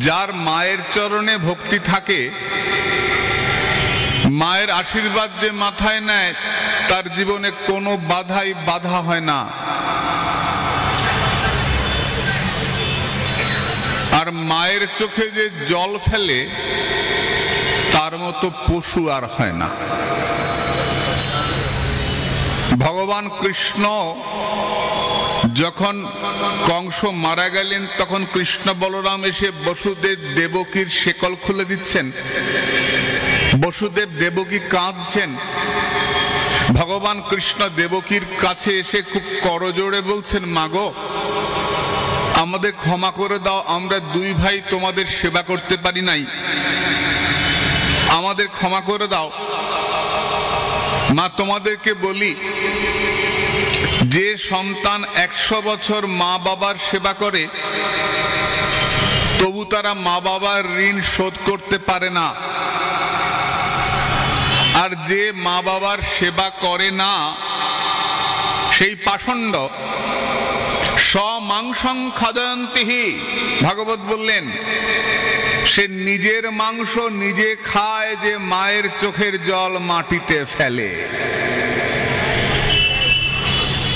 যার মায়ের চরণে ভক্তি থাকে, মায়ের আশীর্বাদ যে মাথায় নেয়, তার জীবনে কোনো বাধাই বাধা হয় না। আর মায়ের চোখে যে জল ফেলে, তার মতো পশু আর হয় না। ভগবান কৃষ্ণ যখন কংস মারা গেলেন, তখন কৃষ্ণ বলরাম এসে বসুদেব দেবকীর শেকল খুলে দিচ্ছেন। বসুদেব দেবকী কাঁদছেন। ভগবান কৃষ্ণ দেবকীর কাছে এসে খুব করজোড়ে বলছেন, মাগো, আমাদের ক্ষমা করে দাও, আমরা দুই ভাই তোমাদের সেবা করতে পারি নাই, আমাদের ক্ষমা করে দাও। মা, তোমাদেরকে বলি, যে সন্তান 100 বছর মা বাবার সেবা করে, তবু তারা মা বাবার ঋণ শোধ করতে পারে না। আর যে মা বাবার সেবা করে না, সেই পাষণ্ড স্বমাংসং খাদন্তিহি, ভাগবত বললেন, সে নিজের মাংস নিজে খায়, যে মায়ের চোখের জল মাটিতে ফেলে।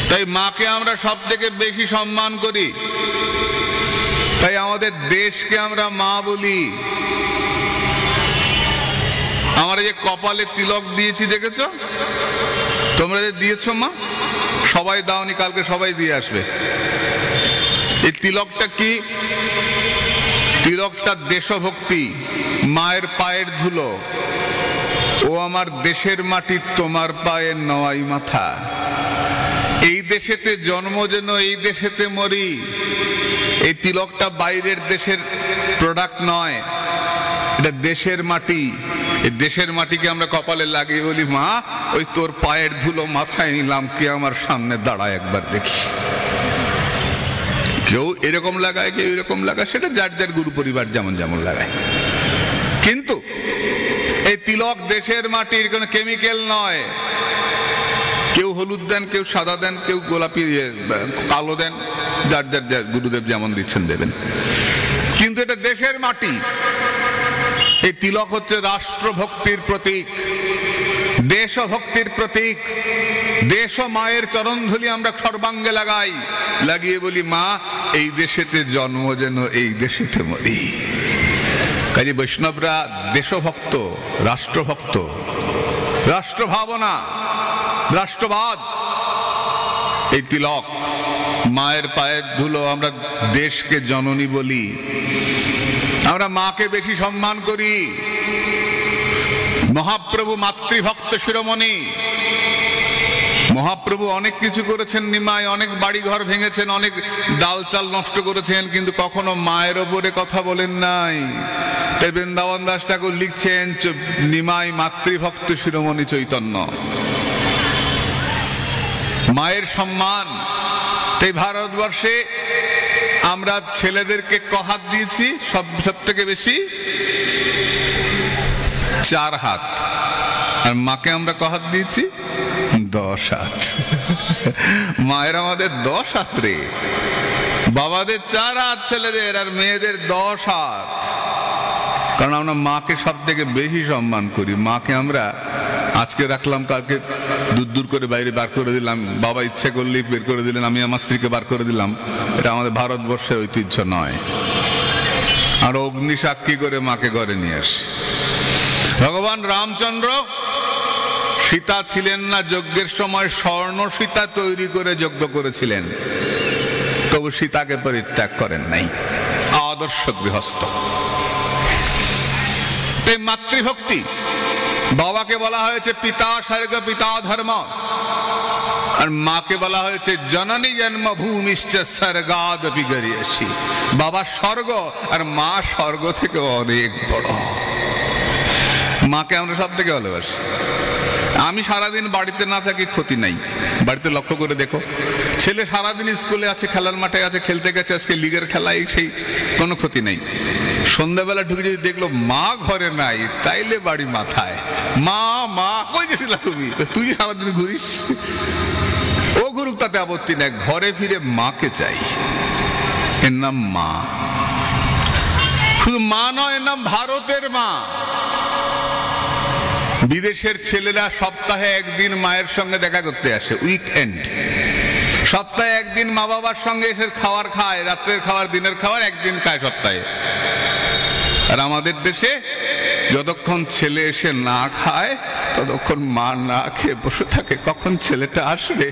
তাই মাকে আমরা সব থেকে বেশি সম্মান করি, তাই আমাদের দেশকে আমরা মা বলি। আমরা যে কপালে তিলক দিয়েছি, দেখেছো? তোমরা যে দিয়েছো মা, সবাই দাওনি, কালকে সবাই দিয়ে আসবে। এই তিলকটা কি? তিলকটা দেশভক্তি, মায়ের পায়ের ধুলো। ও আমার দেশের মাটি, তোমার পায়ের নয় মাথা। এই দেশেতে জন্ম, যেন এই দেশেতে মরি। এই তিলকটা বাইরের দেশের প্রোডাক্ট নয়, এটা দেশের মাটি। এই দেশের মাটিকে আমরা কপালে লাগিয়ে বলি, মা, ওই তোর পায়ের ধুলো মাথায় নিলাম, কে আমার সামনে দাঁড়ায় একবার দেখি। কেউ এরকম লাগায়, কেউ এরকম লাগায়, সেটা যার যার গুরু পরিবার যেমন যেমন লাগায়। কিন্তু এই তিলক দেশের মাটির, কোনো কেমিক্যাল নয়। কেউ হলুদ দেন, কেউ সাদা দেন, কেউ গোলাপি কালো দেন, যার যার গুরুদেব যেমন দিচ্ছেন দেবেন, কিন্তু এটা দেশের মাটি। এই তিলক হচ্ছে রাষ্ট্রভক্তির প্রতীক, দেশভক্তির প্রতীক। দেশ ও মায়ের চরণধুলি আমরা সর্বাঙ্গে লাগাই, লাগিয়ে বলি, মা, এই দেশেতে জন্ম, যেন এই দেশেতে মরি। কাজে বৈষ্ণবরা দেশভক্ত, রাষ্ট্রভক্ত, রাষ্ট্র ভাবনা, রাষ্ট্রবাদ। এই তিলক, মায়ের পায়ের ধুলো, আমরা দেশকে জননী বলি। আমরা মাকে বেশি সম্মান করি। মহাপ্রভু মাতৃভক্ত শিরোমণি। মহাপ্রভু অনেক কিছু করেছেন নিমাই, অনেক বাড়ি ঘর ভেঙেছেন, অনেক ডাল চাল নষ্ট করেছেন, কিন্তু কখনো মায়ের ওপরে কথা বলেন নাই। তাই বৃন্দাবন দাস ঠাকুর লিখছেন, নিমাই মাতৃভক্ত শিরোমণি চৈতন্য। মায়ের সম্মান। তাই ভারতবর্ষে আমরা ছেলেদেরকে কহাত দিয়েছি সব থেকে বেশি 4 হাত, আর মাকে আমরা কহাত দিয়েছি 10 হাত। মায়ের আমাদের 10 হাত রে, বাবাদের 4 হাত ছেলেদের, আর মেয়েদের 10 হাত। কারণ আমরা মাকে সব থেকে বেশি সম্মান করি। মাকে আমরা আজকে রাখলাম, কালকে দূর দূর করে বাইরে বার করে দিলাম, বাবা ইচ্ছে করলেই বের করে দিলেন, আমি আমার স্ত্রীকে বার করে দিলাম। এটা আমাদের ভারতবর্ষের ঐতিহ্য নয়। আর অগ্নি সাক্ষী করে মাকে ঘরে নিয়ে আসি। ভগবান রামচন্দ্র, সীতা ছিলেন না যজ্ঞের সময়, স্বর্ণ সীতা তৈরি করে যজ্ঞ করেছিলেন, তবু সীতাকে পরিত্যাগ করেন নাই। আদর্শ গৃহস্থ। তাই মাতৃভক্তি। বাবাকে বলা হয়েছে পিতা স্বর্গ পিতা ধর্ম, আর মাকে বলা হয়েছে জননী জন্মভূমিশ্চ স্বর্গাদপি গরীয়সী। বাবা স্বর্গ, আর মা স্বর্গ থেকে অনেক বড়। মাকে আমরা সব থেকে ভালোবাসি। আমি সারাদিন বাড়িতে না থাকি, ক্ষতি নাই। বাড়িতে লক্ষ্য করে দেখো, ছেলে সারাদিন স্কুলে আছে, খেলার মাঠে আছে, খেলতে গেছে, আজকে লিগের খেলায়, সেই কোনো ক্ষতি নেই। সন্ধ্যাবেলা ঢুকে যদি দেখলো মা ঘরে নাই, তাইলে বাড়ি মাথায়। মা মা কই গেছিলা তুমি? তুই সারাদিন ঘুরিস। ও ঘুরুক, তাতে আপত্তি নেই, ঘরে ফিরে মাকে চাই। এর নাম মা। শুধু মা নয়, নাম ভারতের মা। বিদেশের ছেলেরা সপ্তাহে একদিন মায়ের সঙ্গে দেখা করতে আসে, উইকএন্ড। সপ্তাহে একদিন মা বাবার সঙ্গে এসে খাবার খায়, রাত্রের খাবার দিনের খাবার একদিন খায় সপ্তাহে। আর আমাদের দেশে যতক্ষণ ছেলে এসে না খায় ততক্ষণ মা না খেয়ে বসে থাকে, কখন ছেলেটা আসবে,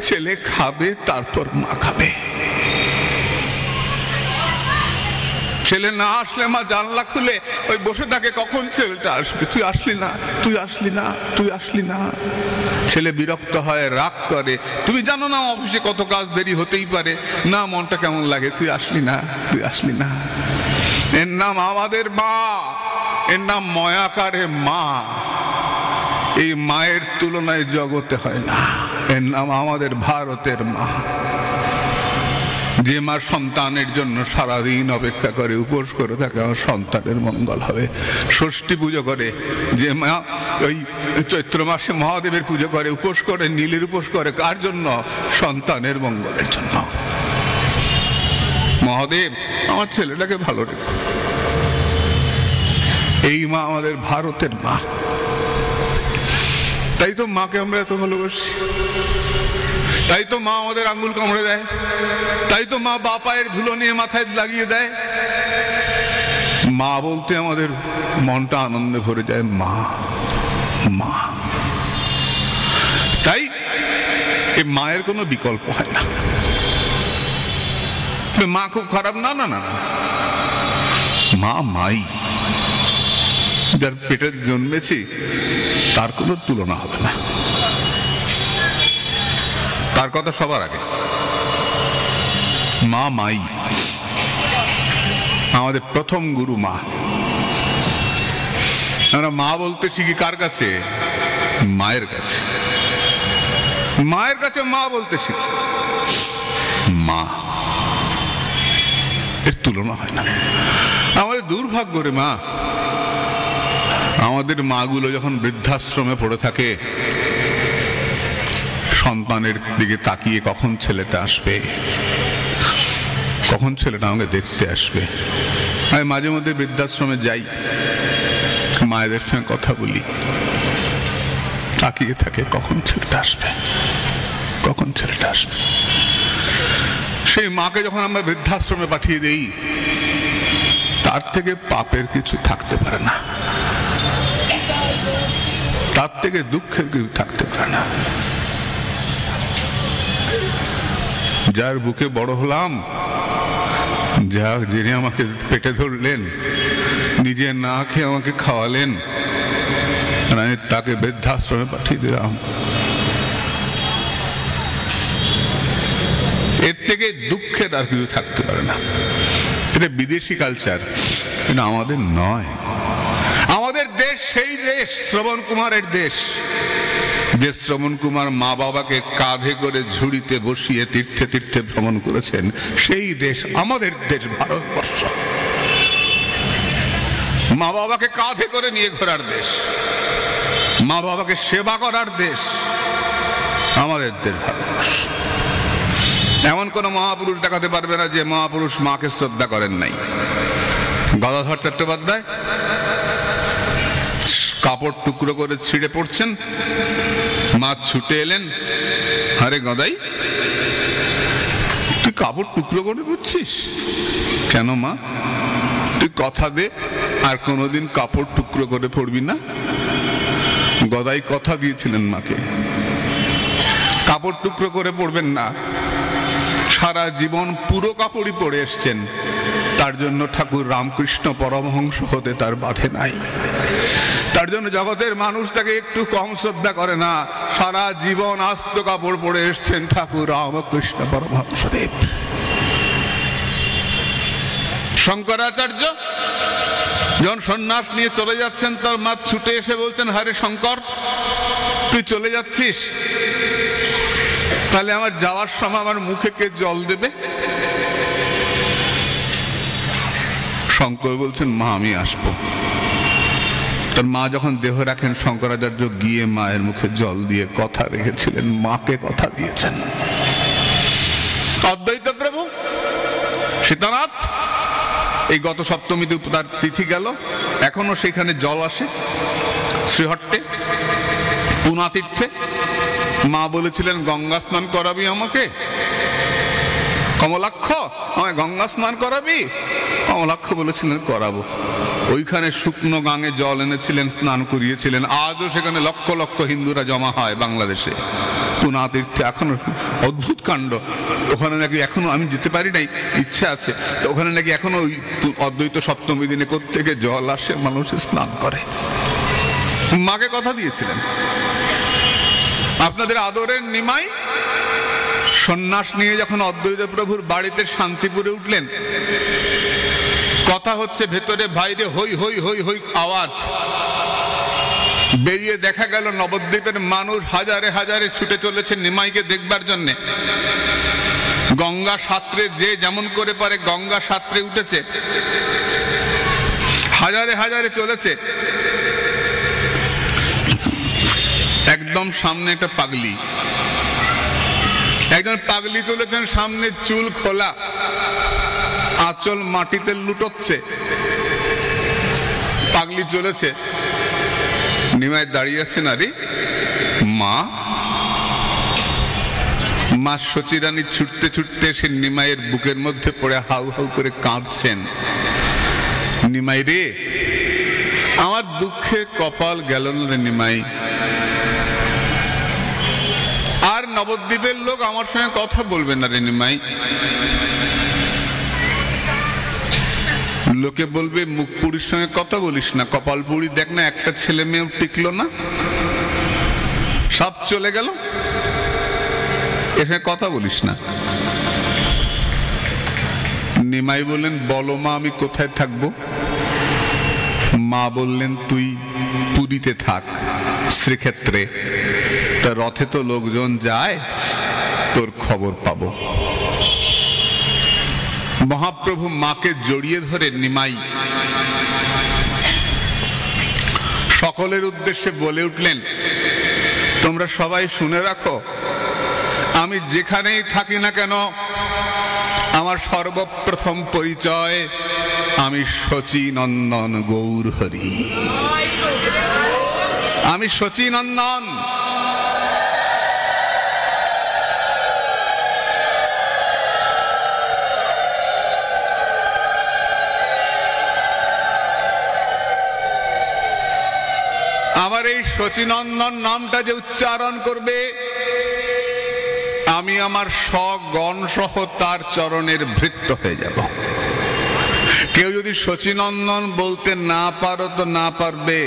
ছেলে খাবে, তারপর মা খাবে। ছেলে না আসলে মা জানলা খুলে ওই বসে থাকে, কখন ছেলেটা আসবে, তুই আসলি না, তুই আসলি না, তুই আসলি না। ছেলে বিরক্ত হয়, রাগ করে, তুমি জানো না অফিসে কত কাজ, দেরি হতেই পারে, না মনটা কেমন লাগে, তুই আসলি না, তুই আসলি না। এর নাম আমাদের মা, এর নাম ময়াকারে মা। এই মায়ের তুলনায় জগতে হয় না। এর নাম আমাদের ভারতের মা, যে মা সন্তানের জন্য সারাদিন অপেক্ষা করে, উপোস করে থাকে আমার সন্তানের মঙ্গল হবে। ষষ্ঠী পুজো করে, যে মা ওই চৈত্র মাসে মহাদেবের পুজো করে, উপোস করে, নীলের উপোস করে, কার জন্য? সন্তানের মঙ্গলের জন্য। মহাদেব আমার ছেলেটাকে ভালো রেখো। এই মা আমাদের ভারতের মা। তাই তো মাকে আমরা এত ভালোবাসি, তাই তো মা আমাদের আঙ্গুল কামড়ে দেয়, তাই তো মা বাপায়ের ধুলো নিয়ে মাথায় লাগিয়ে দেয়। মা বলতে আমাদের মনটা আনন্দে ভরে যায়, মা মা। তাই এই মায়ের কোনো বিকল্প হয় না। মা খুব খারাপ, না না না, মা মাই। যার পেটে জন্মেছি তার কোনো তুলনা হবে না, তার কথা সবার আগে। মা মাই, আমাদের প্রথম গুরু মা। আমরা মা বলতে শিখি কার কাছে? মায়ের কাছে। মায়ের কাছে মা বলতে শিখি, মা। এর তুলনা হয় না। আমাদের দুর্ভাগ্য রে মা, আমাদের মাগুলো যখন বৃদ্ধাশ্রমে পড়ে থাকে, সন্তানের দিকে তাকিয়ে কখন ছেলেটা আসবে, কখন ছেলেটা আমাকে দেখতে আসবে। আমি মাঝে মধ্যে বৃদ্ধাশ্রমে যাই, মায়েদের সঙ্গে কথা বলি, তাকিয়ে থাকে কখন ছেলেটা আসবে, কখন ছেলেটা আসবে। সেই মাকে যখন আমরা বৃদ্ধাশ্রমে পাঠিয়ে দেই, তার থেকে পাপের কিছু থাকতে পারে না, তার থেকে দুঃখের কিছু থাকতে পারে না। যার বুকে বড় হলাম, যিনি আমাকে পেটে ধরলেন, নিজে না খেয়ে আমাকে খাওয়ালেন, আমি তাকে বৃদ্ধাশ্রমে পাঠিয়ে দিলাম। এর থেকে দুঃখের আর কিছু থাকতে পারে না। এটা বিদেশি কালচার, কিন্তু আমাদের নয়। আমাদের দেশ সেই দেশ, শ্রবণ কুমারের দেশ, যে শ্রবণ কুমার মা বাবাকে কাঁধে করে ঝুড়িতে বসিয়ে তীর্থে তীর্থে ভ্রমণ করেছেন। সেই দেশ আমাদের দেশ, ভারতবর্ষ। মা বাবাকে কাঁধে করে নিয়ে ঘোরার দেশ, মা বাবাকে সেবা করার দেশ আমাদের দেশ ভারতবর্ষ। এমন কোন মহাপুরুষ দেখাতে পারবে না যে মহাপুরুষ মাকে শ্রদ্ধা করেন নাই। গদাধর চট্টোপাধ্যায় কাপড় টুকরো করে ছিঁড়ে পড়ছেন, মা ছুটে এলেন, আরে গদাই তুই কাপড় টুকরো করে পড়ছিস কেন? মা তুই কথা দে আর কোনোদিন কাপড় টুকরো করে পড়বি না। গদাই কথা দিয়েছিলেন মাকে, কাপড় টুকরো করে পড়বেন না। সারা জীবন পুরো কাপড়ই পরে এসছেন, তার জন্য ঠাকুর রামকৃষ্ণ পরমহংস হতে তার বাধে নাই। তার জন্য জগতের মানুষ তাকে একটু কম শ্রদ্ধা করে না। সারা জীবন আস্ত কাপড় পরে এসছেন ঠাকুর রামকৃষ্ণ পরমহংসদেব। শঙ্করাচার্য যখন সন্ন্যাস নিয়ে চলে যাচ্ছেন, তার মা ছুটে এসে বলছেন, হারে শঙ্কর তুই চলে যাচ্ছিস, তাহলে আমার যাওয়ার সময় আমার মুখে কে জল দেবে? শঙ্কর বলছেন, মা আমি আসবো। তার মা যখন দেহ রাখেন, শঙ্করাচার্য গিয়ে মায়ের মুখে জল দিয়ে কথা রেখেছিলেন, মাকে কথা দিয়েছেন। অদ্বৈত প্রভু সীতানাথ এই গত সপ্তমীতে তার তিথি গেল, এখনো সেখানে জল আসে শ্রীহট্টে পুনাতীর্থে। মা বলেছিলেন গঙ্গা স্নান করাবি আমাকে, কমলাক্ষ আমায় গঙ্গা স্নান করাবি? কমলাক্ষ বলেছিলেন করাবো। ওইখানে শুকনো গাঙে জল এনেছিলেন, স্নান করিয়েছিলেন। আজও সেখানে লক্ষ লক্ষ হিন্দুরা জমা হয় বাংলাদেশে পুনাতীর্থে। এখনো অদ্ভুত কাণ্ড, ওখানে নাকি এখনো, আমি যেতে পারি নাই, ইচ্ছা আছে, তো ওখানে নাকি এখনো ওই অদ্বৈত সপ্তমী দিনে কোত্থেকে জল আসে, মানুষ স্নান করে। মাকে কথা দিয়েছিলেন আপনাদের আদরের নিমাই সন্ন্যাস নিয়ে যখন অদ্বৈত প্রভুর বাড়িতে শান্তিপুরে উঠলেন, কথা হচ্ছে ভেতরে বাইরে হই হই হই হই আওয়াজ। বেরিয়ে দেখা গেল নবদ্বীপের মানুষ হাজারে হাজারে ছুটে চলেছে নিমাইকে দেখবার জন্য। গঙ্গা সাঁতরে যে যেমন করে পারে গঙ্গা সাঁতরে উঠেছে, হাজারে হাজারে চলেছে। একদম সামনে একটা পাগলি, একজন পাগলি চলেছেন, সামনে চুল খোলা, আঁচল মাটিতে লুটোচ্ছে। পাগলি চলেছে, নিমাই দাঁড়িয়ে আছেন। আরে মা, মা সচিরানী ছুটতে ছুটতে সে নিমাইয়ের বুকের মধ্যে পড়ে হাউ হাউ করে কাঁদছেন। নিমাই রে, আমার দুঃখে কপাল গেল রে নিমাই। আর নবদ্বীপের লোক আমার সঙ্গে কথা বলবে না রে নিমাই। লোকে বলবে মুখপুরীর সঙ্গে কথা বলিস না, কপালপুরী দেখ না, একটা ছেলে মেয়েও টিকলো না, সব চলে গেল, এখানে কথা বলিস না। নিমাই বললেন বলো মা, আমি কোথায় থাকবো? মা বললেন তুই পুরীতে থাক, শ্রীক্ষেত্রে, তা রথে তো লোকজন যায়, তোর খবর পাবো। মহাপ্রভু মাকে জড়িয়ে ধরে নিমাই সকলের উদ্দেশ্যে বলে উঠলেন, তোমরা সবাই শুনে রাখো, আমি যেখানেই থাকি না কেন, আমার সর্বপ্রথম পরিচয় আমি শচীনন্দন গৌর হরি। আমি শচীনন্দন। আমার এই শচীনন্দন নামটা যে উচ্চারণ করবে, আমি আমার স্বগণ সহ তার চরণের ভৃত্য হয়ে যাব। কেউ যদি শচীনন্দন বলতে না পারো তো না পারবে।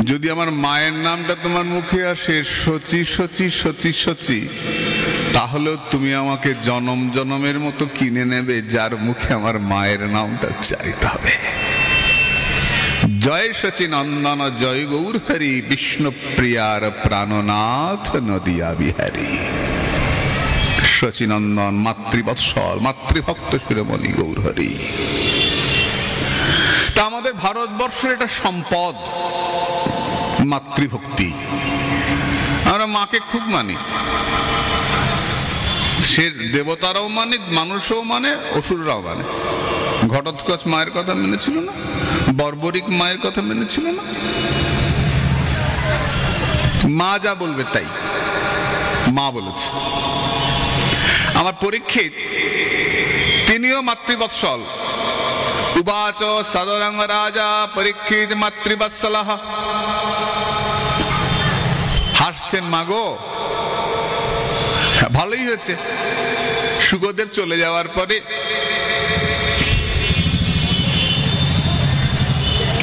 যদি আমার মায়ের নামটা তোমার মুখে আসে শচী শচী শচী শচী, তাহলেও তুমি আমাকে জনম জনমের মতো কিনে নেবে, যার মুখে আমার মায়ের নামটা উচ্চারিত হবে। জয় শচীনন্দন জয় গৌর হরি, বিষ্ণু প্রিয়ার প্রাণনাথ নদিয়া বিহারী। শচীনন্দন মাতৃবৎসল, মাতৃভক্ত শিরোমণি গৌর হরি। তা আমাদের ভারতবর্ষের এটা সম্পদ, মাতৃভক্তি। আমরা মাকে খুব মানি, সে দেবতারাও মানে, মানুষও মানে, অসুররাও মানে। ঘটোৎকচ মায়ের কথা মেনেছিল না, বর্বরিক মায়ের কথা মেনেছিল না। মা যা বলবে তাই মা বলেছে। আমার পরীক্ষিত তিনিও মাতৃবৎসল। উবাচ সদরং রাজা পরীক্ষিত মাতৃবৎসলঃ। হাসছেন মাগো, ভালোই হয়েছে। শুকদেব চলে যাওয়ার পরে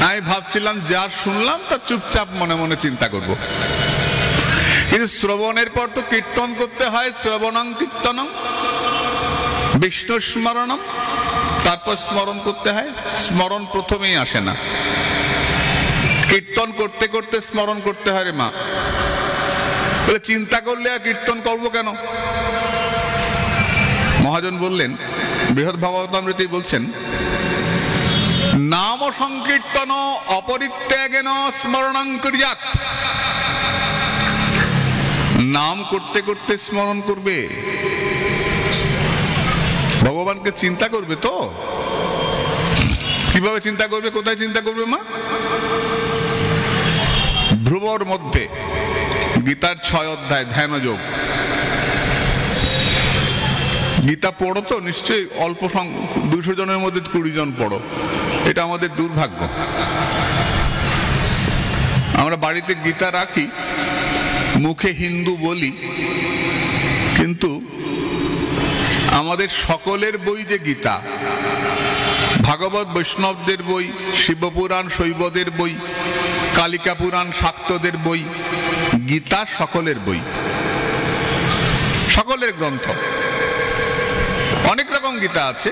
আমি ভাবছিলাম যা শুনলাম তা চুপচাপ মনে মনে চিন্তা করব, কিন্তু শ্রবণের পর তো কীর্তন করতে হয়। শ্রবণং কীর্তনং বিষ্ণু স্মরণম, তারপর স্মরণ করতে হয়। স্মরণ প্রথমেই আসে না, কীর্তন করতে করতে স্মরণ করতে হয় রে মা। বলে চিন্তা করলে আর কীর্তন করবো কেন? মহাজন বললেন, বৃহৎ ভাগবতামৃতে বলছেন, নাম সংকীর্তন অপরিত্যাগেন স্মরণং কুর্যাৎ। নাম করতে করতে স্মরণ করবে, ভগবানকে চিন্তা করবে তো। কিভাবে চিন্তা করবে, কোথায় চিন্তা করবে মা? ভ্রুবর মধ্যে। গীতার 6 অধ্যায় ধ্যানযোগ। গীতা পড়ো তো নিশ্চয়ই, অল্প 200 জনের মধ্যে 20 জন পড়ো। এটা আমাদের দুর্ভাগ্য। আমরা বাড়িতে গীতা রাখি, মুখে হিন্দু বলি, কিন্তু আমাদের সকলের বই যে গীতা, ভাগবত বৈষ্ণবদের বই, শিবপুরাণ শৈবদের বই, কালিকা পুরাণ শাক্তদের বই, গীতা সকলের বই, সকলের গ্রন্থ। অনেক রকম গীতা আছে,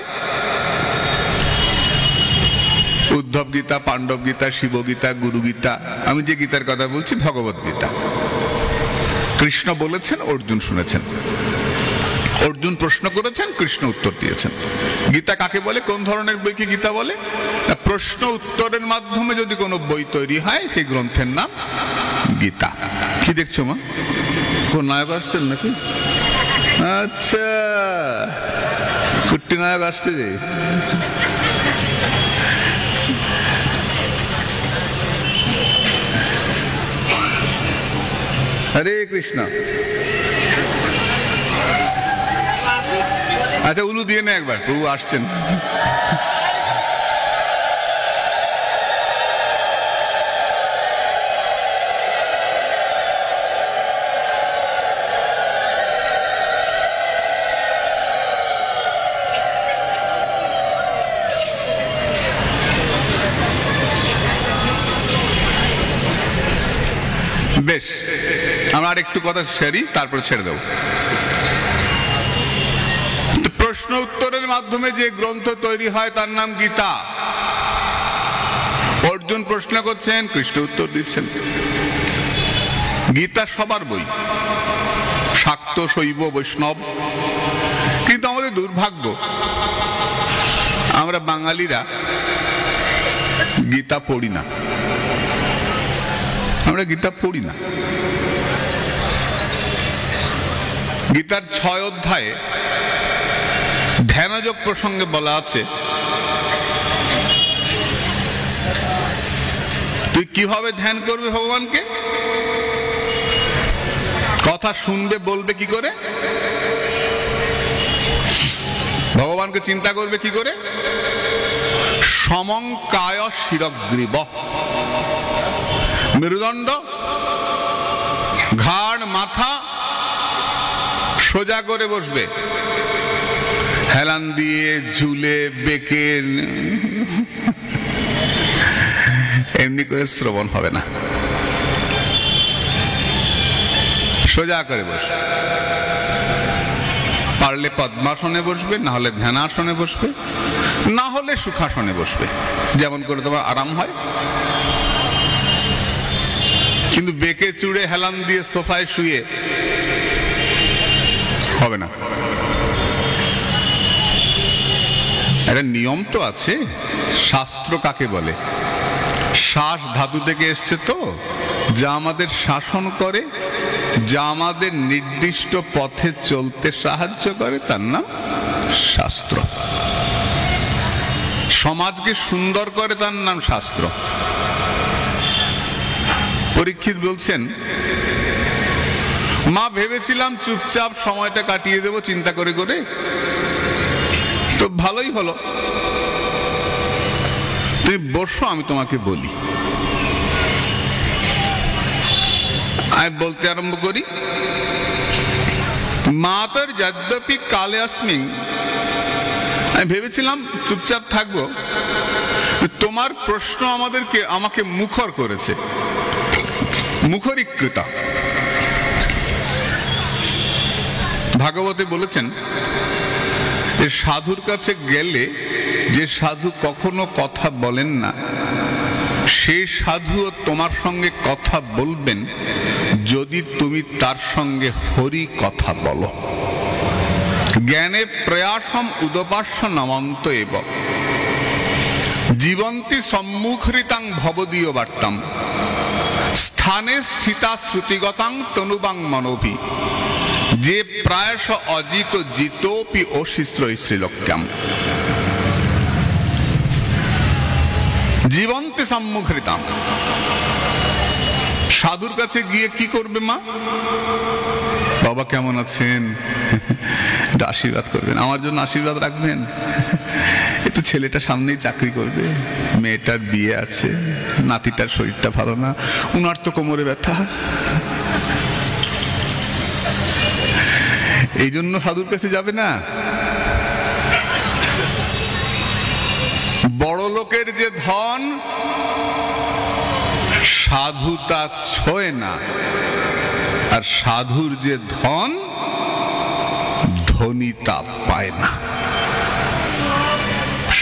উদ্ধব গীতা, পাণ্ডব গীতা, শিব গীতা, গুরু গীতা। আমি যে গীতার কথা বলছি ভগবত গীতা। কৃষ্ণ বলেছেন, অর্জুন শুনেছেন। অর্জুন প্রশ্ন করেছেন, কৃষ্ণ উত্তর দিয়েছেন। গীতা কাকে বলে, কোন ধরনের বইকে গীতা বলে? প্রশ্ন উত্তরের মাধ্যমে যদি কোনো বই তৈরি হয় সেই গ্রন্থের নাম গীতা। কি দেখছো মা? কোন নায়ক আসছেন নাকি? আচ্ছা, কুট্টি নায়ক আসছে যে। হরে কৃষ্ণ। আচ্ছা, উলু দিয়ে না একবার, প্রভু আসছেন। বেশ, আমরা আর একটু কথা সারি, তারপর ছেড়ে দেব। প্রশ্ন উত্তরের মাধ্যমে যে গ্রন্থ তৈরি হয় তার নাম গীতা। অর্জুন প্রশ্ন করছেন, কৃষ্ণ উত্তর দিচ্ছেন। গীতা সবার বই, শাক্ত, শৈব, বৈষ্ণব। কিন্তু আমাদের দুর্ভাগ্য, আমরা বাঙালিরা গীতা পড়ি না। আমরা গীতা পড়ি না। গীতার 6 অধ্যায়ে ধ্যানযোগ প্রসঙ্গে বলা আছে, তুই কিভাবে ধ্যান করবে ভগবানকে? কথা শুনবে, বলবে কি করে? ভগবানকে চিন্তা করবে কি করে? সমং কায় শিরগ্রীব। মেরুদণ্ড, ঘাড়, মাথা সোজা করে বসবে। হেলান দিয়ে, ঝুলে, বেঁকে এমনি করে শ্রবণ হবে না। সোজা করে বসবে। পারলে পদ্মাসনে বসবে, না হলে ধ্যানাসনে বসবে, না হলে সুখাসনে বসবে, যেমন করে তোমার আরাম হয়। কিন্তু বেঁকে চুড়ে হেলান দিয়ে সোফায় শুয়ে হবে না। একটা নিয়ম তো আছে। শাস্ত্র কাকে বলে? শ্বাস ধাতু থেকে এসছে তো, যা আমাদের শাসন করে, যা আমাদের নির্দিষ্ট পথে চলতে সাহায্য করে, তার নাম শাস্ত্র। সমাজকে সুন্দর করে, তার নাম শাস্ত্র। পরীক্ষিত বলছেন, মা ভেবেছিলাম চুপচাপ সময়টা কাটিয়ে দেব চিন্তা করে করে, তো ভালোই হলো। তুমি বসো, আমি তোমাকে বলি। আমি বলতে আরম্ভ করি, মাতর যদ্যপি কালে अस्मिन्, আমি ভেবেছিলাম চুপচাপ থাকবো, তোমার প্রশ্ন আমাকে মুখর করেছে, মুখরিকৃতা। ভাগবতে বলেছেন যে সাধুর কাছে গেলে যে সাধু কখনো কথা বলেন না, সেই সাধুও তোমার সঙ্গে কথা বলবেন যদি তুমি তার সঙ্গে হরি কথা বলো। জ্ঞানে প্রয়াসম উদপাস্য নমন্ত এব জীবন্তি সম্মুখরিতাং ভবদীয় বার্তাম স্থানে স্থিতা শ্রুতিগতাং তনুবাং মনোভি যে প্রায়শ অজিত জিতোপি অশিস্ত্র শ্রীলক্ষ্যাম। জীবন্তে সম্মুখরিতাম। সাধুর কাছে গিয়ে কি করবে মা? বাবা কেমন আছেন, একটু আশীর্বাদ করবেন, আমার জন্য আশীর্বাদ রাখবেন, একটু ছেলেটা সামনেই চাকরি করবে, মেয়েটার বিয়ে আছে, নাতিটার শরীরটা ভালো না, উনার তো কোমরে ব্যথা। এই জন্য সাধুর কাছে যাবে না। বড় লোকের যে ধন সাধু তা ছোঁয় না, আর সাধুর যে ধন ধনী তা পায় না।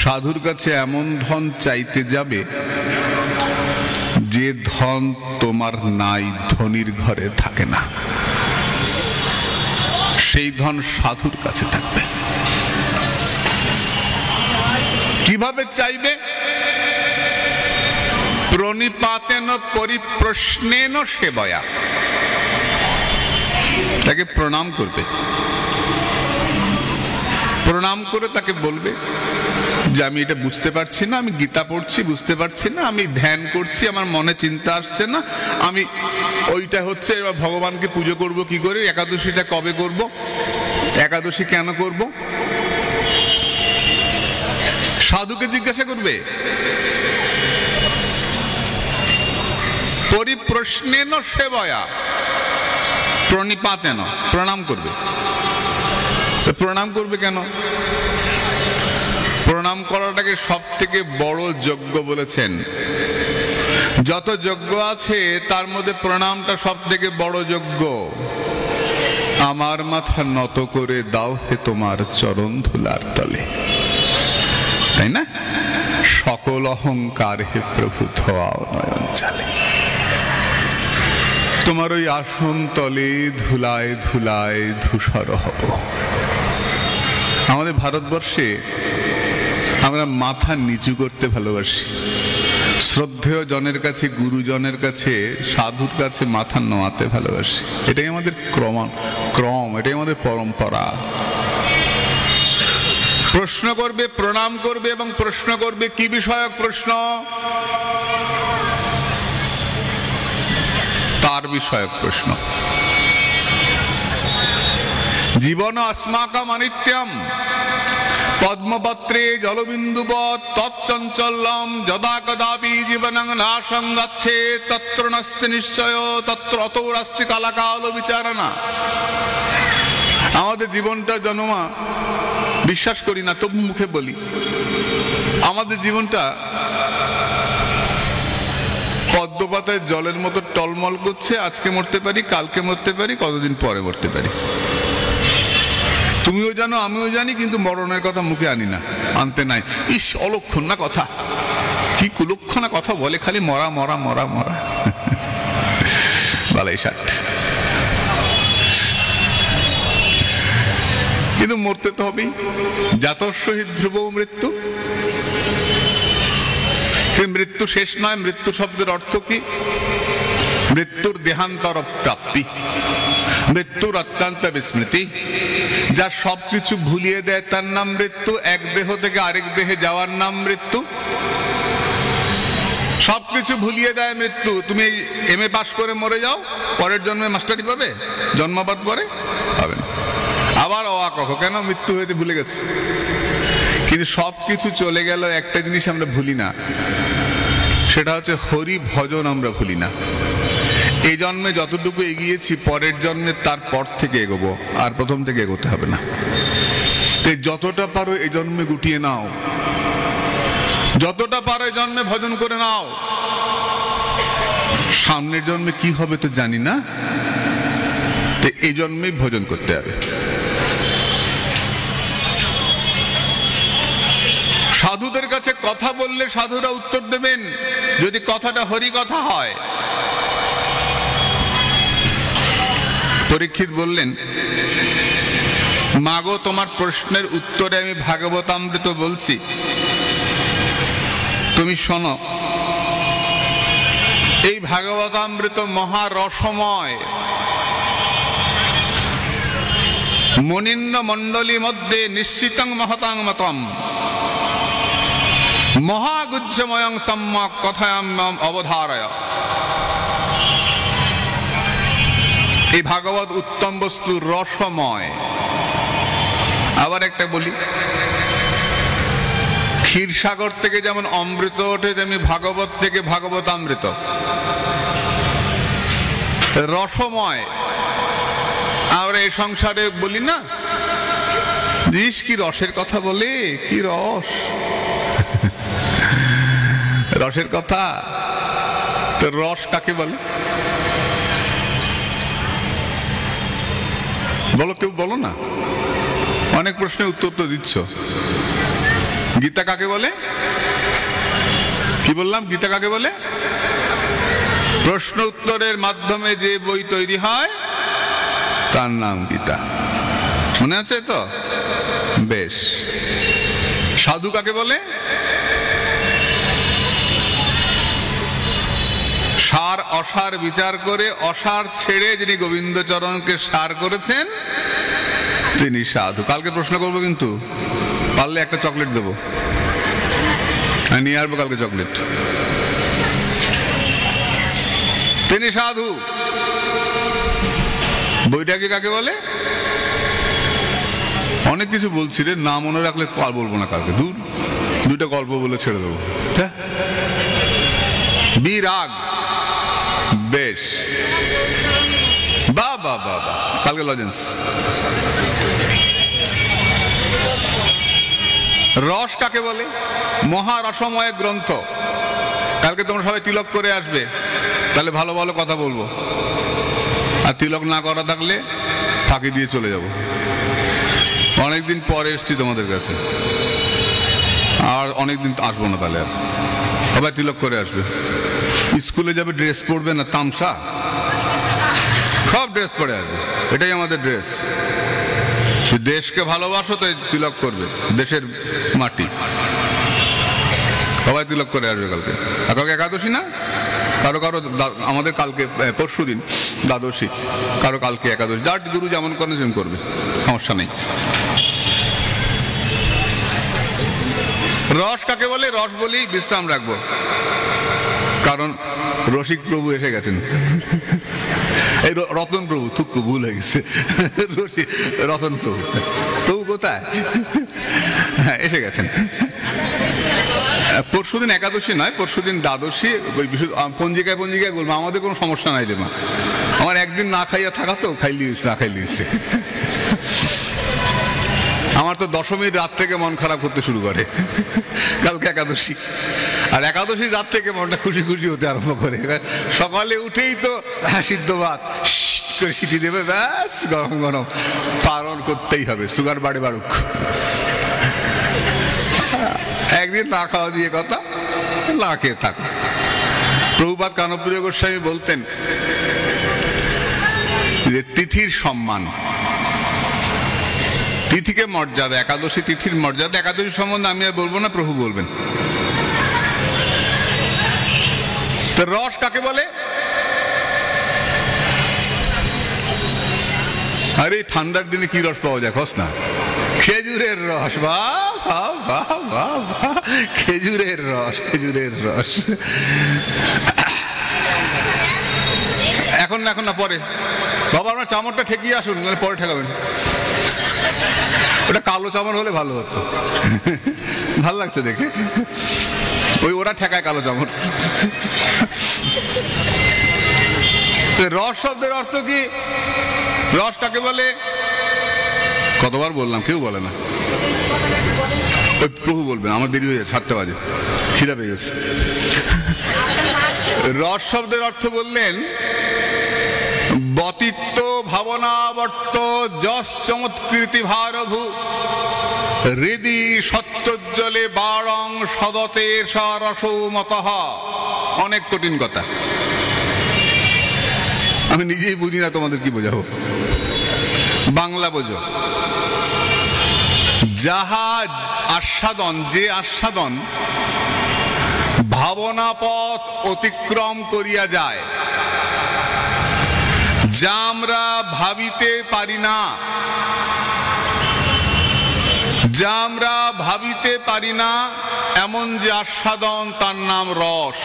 সাধুর কাছে এমন ধন চাইতে যাবে যে ধন তোমার নাই, ধনীর ঘরে থাকে না, সেই ধন সাধুর কাছে থাকবে। কিভাবে চাইবে? প্রণিপাতেন পরিপ্রশ্নেন সেবয়া। তাকে প্রণাম করবে, প্রণাম করে তাকে বলবে যে আমি এটা বুঝতে পারছি না, আমি গীতা পড়ছি বুঝতে পারছি না, আমি ধ্যান করছি আমার মনে চিন্তা আসছে না, আমি ওইটা হচ্ছে ভগবানকে পুজো করব কি করে, একাদশীটা কবে করব, একাদশী কেন করব? সাধুকে জিজ্ঞাসা করবে। পরিপ্রশ্নেন সেবয়া প্রণিপাতেন, প্রণাম করবে। প্রণাম করবে কেন? প্রণাম করাটাকে সব থেকে বড় যজ্ঞ বলেছেন। যত যজ্ঞ আছে তার মধ্যে প্রণামটা সব থেকে বড় যজ্ঞ। আমার মাথা নত করে দাও হে তোমার চরণ ধুলার তলে, তাই না? সকল অহংকার হে প্রভু ধোয়াও নয়ন জালে। তোমার ওই আসন তলে ধুলায় ধুলায় ধূসর হব। আমাদের ভারতবর্ষে আমরা মাথা নিচু করতে ভালোবাসি। শ্রদ্ধেয় জনের কাছে, গুরুজনের কাছে, সাধুর কাছে মাথা নোয়াতে ভালোবাসি। এটাই আমাদের ক্রম, এটাই আমাদের পরম্পরা। প্রশ্ন করবে, প্রণাম করবে এবং প্রশ্ন করবে। কি বিষয়ক প্রশ্ন? তার বিষয়ক প্রশ্ন। জীবন अस्माकम् अनित्यम् পদ্মপত্রে জলবিন্দুবৎ তচ্চঞ্চলম যদা কদাপি জীবনং নাশং গচ্ছেৎ তত্র নাস্তি নিশ্চয় তত্র অতোরাস্তি কালাকাল বিচারণা। আমাদের জীবনটা জনমা বিশ্বাস করি না, তবু মুখে বলি, আমাদের জীবনটা পদ্মপাতায় জলের মতো টলমল করছে। আজকে মরতে পারি, কালকে মরতে পারি, কতদিন পরে মরতে পারি। তুমিও জানো, আমিও জানি, কিন্তু মরণের কথা মুখে আনি না, আনতে নাই। ইস, অলক্ষণ না কথা, কি কুলক্ষণা কথা বলে, খালি মরা মরা মরা মরা। বালাই ষাট। কিন্তু মরতে তো হবেই। জাতস্য হি ধ্রুব মৃত্যু। মৃত্যু শেষ নয়। মৃত্যু শব্দের অর্থ কি? মৃত্যুর দেহান্তর প্রাপ্তি, মৃত্যুর অত্যন্ত বিস্মৃতি। যা সবকিছু ভুলিয়ে দেয় তার নাম মৃত্যু। এক দেহ থেকে আরেক দেহে যাওয়ার নাম মৃত্যু। সবকিছু ভুলিয়ে দেয় মৃত্যু। তুমি এমএ পাস করে মরে যাও, পরের জন্মে মাস্টারি পাবে, জন্মাবার পরে পাবে না। আবার অকখ কেন? মৃত্যু হয়েছে, ভুলে গেছে। কিন্তু সবকিছু চলে গেল, একটা জিনিস আমরা ভুলি না, সেটা হচ্ছে হরি ভজন আমরা ভুলি না। এই জন্মে যতটুকু এগিয়েছি, পরের জন্মে তার পর থেকে এগোবো, আর প্রথম থেকে এগোতে হবে না। যতটা পারো এই জন্মে গুটিয়ে নাও, যতটা পারো এই জন্মে ভজন করে নাও। সামনের জন্মে কি হবে তো জানি না, এই জন্মেই ভজন করতে হবে। সাধুদের কাছে কথা বললে সাধুরা উত্তর দেবেন, যদি কথাটা হরি কথা হয়। পরীক্ষিত বললেন, মাগো তোমার প্রশ্নের উত্তরে আমি ভাগবতামৃত বলছি, তুমি শোনো। এই ভাগবতামৃত মহারসময়। মুনিন্দ্র মণ্ডলী মধ্যে নিশ্চিতং মহতাং মতম মহাগুজ্জময়ং সম্যক কথায়াম্যম অবধারয়। এই ভাগবত উত্তম বস্তু, রসময়। আবার একটা বলি, ক্ষীরসাগর থেকে যেমন অমৃত ওঠে, তেমনি ভাগবত থেকে ভাগবতামৃত রসময়। আমরা এই সংসারে বলি না, জিস কি রসের কথা বলে, কি রস, রসের কথা। তো রস কাকে বলে বলো, কেউ বলো না। অনেক প্রশ্নের উত্তর তো দিচ্ছ। গীতা কাকে বলে? কি বললাম, গীতা কাকে বলে? প্রশ্ন উত্তরের মাধ্যমে যে বই তৈরি হয় তার নাম গীতা। মনে আছে তো? বেশ। সাধু কাকে বলে? সার অসার বিচার করে অসার ছেড়ে যিনি গোবিন্দচরণকে সার করেছেন তিনি সাধু। কালকে প্রশ্ন করবো, কিন্তু পারলে একটা চকলেট দেবো, নিয়ে আসবো কালকে চকলেট। তিনি সাধু। বইটাকে কাকে বলে? অনেক কিছু বলছি রে, না মনে রাখলে আর বলবো না কালকে। দূর, দুইটা গল্প বলে ছেড়ে দেবো। বিরাগ। বেশ, বা বা বা, কালকে লজেন্স। রস কাকে বলে? মহারসময় গ্রন্থ। কালকে তোমরা সবাই তিলক করে আসবে, তাহলে ভালো ভালো কথা বলবো। আর তিলক না করা থাকলে ফাঁকি দিয়ে চলে যাব। অনেকদিন পরে এসছি তোমাদের কাছে, আর অনেকদিন আসবো না। তাহলে আর সবাই তিলক করে আসবে। স্কুলে যাবে, ড্রেস পরবে না, তামসা, সব ড্রেস পরে আসবে। এটাই আমাদের ড্রেস। দেশকে ভালোবাসো তাই তিলক করবে, দেশের মাটি। সবাই তিলক করে আসবে কালকে। কালকে একাদশী না? কারো কারো আমাদের কালকে পরশুদিন দ্বাদশী, কারো কালকে একাদশী। যার গুরু যেমন করে তেমন করবে, সমস্যা নেই। রস কাকে বলে? রস বলি বিশ্রাম রাখবো, কারণ রসিক প্রভু এসে গেছেন। এই রতন প্রভু, থুকু ভুল হয়ে গেছে, রতন প্রভু। প্রভু কোথায়? এসে গেছেন। পরশুদিন একাদশী নয়, পরশুদিন দ্বাদশী। পঞ্জিকায় পঞ্জিকায় বলবো, আমাদের কোনো সমস্যা নাই রে মা। আমার একদিন না খাইয়া থাকা তো, খাইলিস না খাইলিস। আমার তো দশমীর রাত থেকে মন খারাপ করতে শুরু করে, কালকে একাদশী। আর একাদশীর রাত থেকে মনটা খুশি খুশি হতে আরম্ভ করে। সকালে উঠেই তো সিদ্ধ ভাত করে সিটি দেবে, ব্যাস গরম গরম পালন করতেই হবে, সুগার বাড়ে বাড়ুক। একদিন না খাওয়া দিয়ে কথা, না খেয়ে থাক। প্রভুপাদ কানপ্রিয় গোস্বামী বলতেন যে তিথির সম্মান, তিথিকে মর্যাদা, একাদশী তিথির মর্যাদা। একাদশী সম্বন্ধে আমি আর বলবো না, প্রভু বলবেন। তো রস কাকে বলে? আরে ঠান্ডার দিনে কি রস পাওয়া যায় খস না? খেজুরের রস। বাহ বাহ বাহ বাহ, খেজুরের রস, খেজুরের রস। এখন না, এখন না, পরে। বাবা আপনার চামড়টা ঠেকিয়ে আসুন, নাহলে পরে ঠেকাবেন। ওটা কালো চামড় হলে ভালো হতো, ভালো লাগছে দেখে। ওই ওরা ঠেকায় কালো চামড়। রস শব্দের অর্থ কি? রস কাকে বলে? কতবার বললাম, কেউ বলে না। ওই প্রভু বলবেন, আমার দেরি হয়ে যাচ্ছে, 7টা বাজে, খিদা পেয়ে গেছে। রস শব্দের অর্থ বললেন বতিত্ব ভাবনাবর্ত যশ চমৎকৃতি ভারভূ হৃদি সত্যজ্জলে বারং সদতে সরসমতঃ। অনেক কঠিন কথা, আমি নিজেই বুঝি না, তোমাদের কি বোঝাবো। বাংলা বোঝো। যাহা আস্বাদন, যে আস্বাদন ভাবনা পথ অতিক্রম করিয়া যায়, যা আমরা ভাবিতে পারি না, যা আমরা ভাবিতে পারি না এমন যে আস্বাদন, তার নাম রস,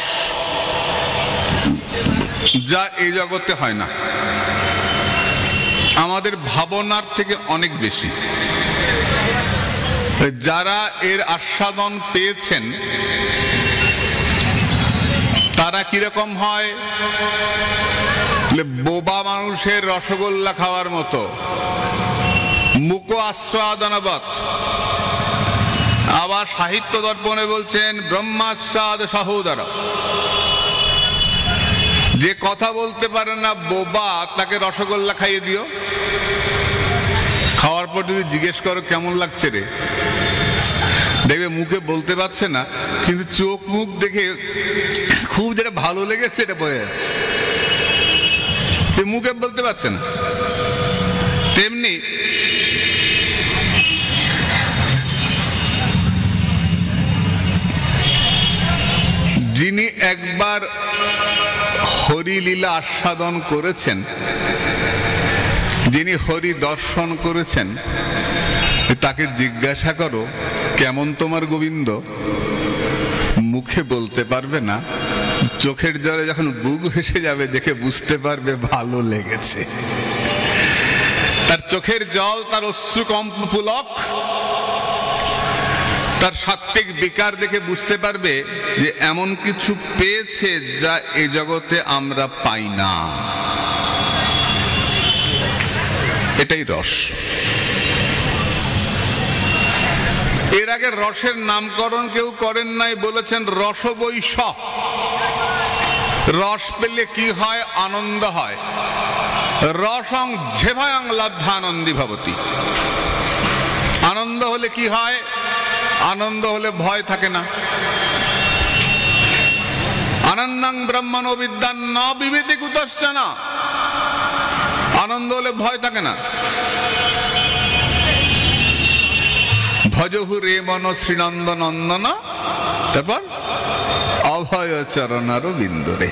যা এই জগতে হয় না, আমাদের ভাবনার থেকে অনেক বেশি। যারা এর আস্বাদন পেয়েছেন তারা কিরকম হয়? বোবা মানুষের রসগোল্লা খাওয়ার মতো, মুখ আস্বাদনবৎ। আবার সাহিত্য দর্পণে বলছেন ব্রহ্মাস্বাদ সহোদর। যে কথা বলতে পারে না, বোবা, তাকে রসগোল্লা খাইয়ে দিও, খাওয়ার পর যদি জিজ্ঞেস করো কেমন লাগছে রে, দেখবে মুখে বলতে পারছে না, কিন্তু চোখ মুখ দেখে খুব যেটা ভালো লেগেছে এটা বোঝা যাচ্ছে, মুখে বলতে পারছে না। তেমনি যিনি একবার হরিলীলা আস্বাদন করেছেন, যিনি হরি দর্শন করেছেন, তাকে জিজ্ঞাসা করো কেমন তোমার গোবিন্দ, মুখে বলতে পারবে না, চোখের জলে যখন বুক ভেসে যাবে দেখে বুঝতে পারবে ভালো লেগেছে। তার চোখের জল, তার অশ্রুকম্প পুলক, তার সাত্ত্বিক বিকার দেখে বুঝতে পারবে যে এমন কিছু পেয়েছে যা এই জগতে আমরা পাই না। এটাই রস। এর আগে রসের নামকরণ কেউ করেন নাই, বলেছেন রসবৈষ। রস পেলে কি হয়? আনন্দ হয়। রসং ঝেভয়ং লব্ধানন্দী ভবতি। আনন্দ হলে কি হয়? আনন্দ হলে ভয় থাকে না। আনন্দং ব্রহ্মণো বিদ্যান না বিবেতি কুতশ্চন। আনন্দ হলে ভয় থাকে না। ভজহু রে মন শ্রীনন্দ নন্দন, তারপর অভয় চরণার বিন্দুরে।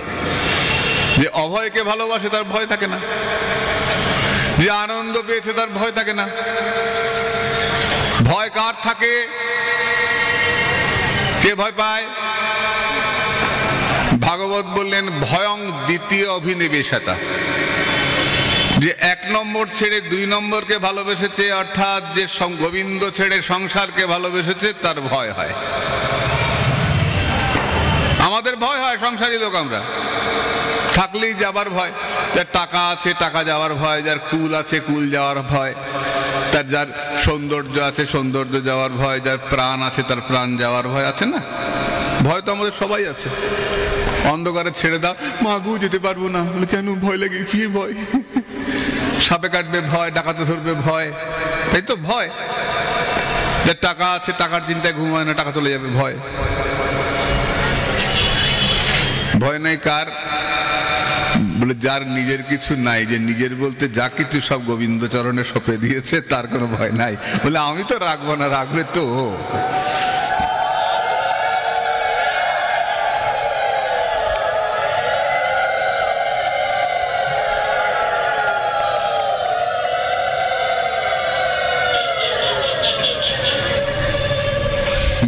যে অভয়কে ভালোবাসে তার ভয় থাকে না, যে আনন্দ পেয়েছে তার ভয় থাকে না। ভয় কার থাকে? কে ভয় পায়? ভাগবত বললেন ভয়ং দ্বিতীয় অভিনিবেশতা। যে এক নম্বর ছেড়ে দুই নম্বরকে ভালোবেসেছে, অর্থাৎ যে গোবিন্দ ছেড়ে সংসারকে ভালোবেসেছে, তার ভয় হয়। আমাদের ভয় হয়, সংসারী লোক আমরা, থাকলেই যাবার ভয়। যার টাকা আছে টাকা যাওয়ার ভয়, যার কুল আছে কুল যাওয়ার ভয়, তার যার সৌন্দর্য আছে সৌন্দর্য যাওয়ার ভয়, যার প্রাণ আছে তার প্রাণ যাওয়ার ভয় আছে না? ভয় তো আমাদের সবাই আছে। অন্ধকারে ছেড়ে দাও, মা গু যেতে পারবো না, বলে কেন? ভয় লাগে। কি ভয়? সাপে কাটবে ভয়, ডাকাতে ধরবে ভয়, তাই তো ভয়। যার টাকা আছে টাকার চিন্তায় ঘুমায় না, টাকা চলে যাবে ভয়। ভয় নাই কার? বলে যার নিজের কিছু নাই, যে নিজের বলতে যা কিছু সব গোবিন্দ চরণে সঁপে দিয়েছে, তার কোনো ভয় নাই। বলে আমি তো রাখবো না, রাখবে তো।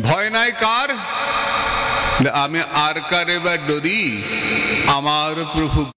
ভয় নাই কার? আমি আর কারে বা ডরি, আমার প্রভু